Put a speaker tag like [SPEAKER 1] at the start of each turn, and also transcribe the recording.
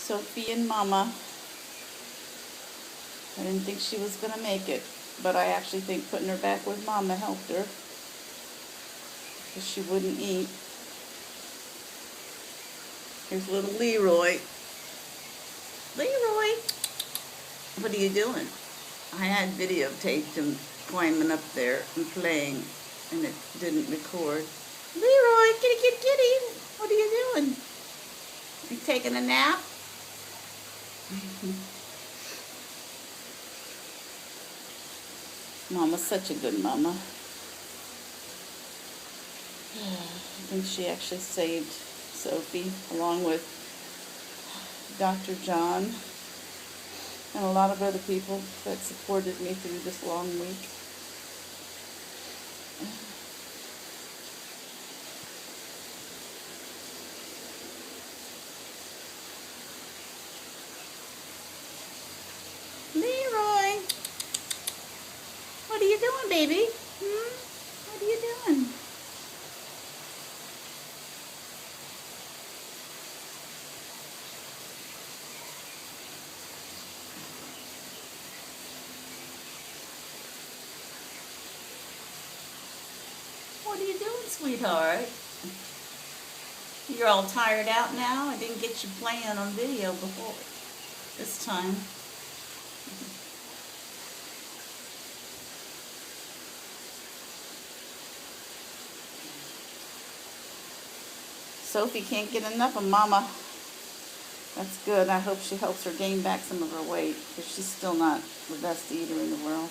[SPEAKER 1] Sophie and Mama. I didn't think she was going to make it, but I actually think putting her back with Mama helped her because she wouldn't eat. Here's little Leroy. Leroy, what are you doing? I had videotaped him climbing up there and playing, and it didn't record. Leroy, kitty, kitty, kitty, what are you doing? You taking a nap? Mama's such a good mama. I think she actually saved Sophie along with Dr. John and a lot of other people that supported me through this long week. Leroy, what are you doing, baby? What are you doing? What are you doing, sweetheart? You're all tired out now? I didn't get you playing on video before this time. Sophie can't get enough of Mama. That's good. I hope she helps her gain back some of her weight because she's still not the best eater in the world.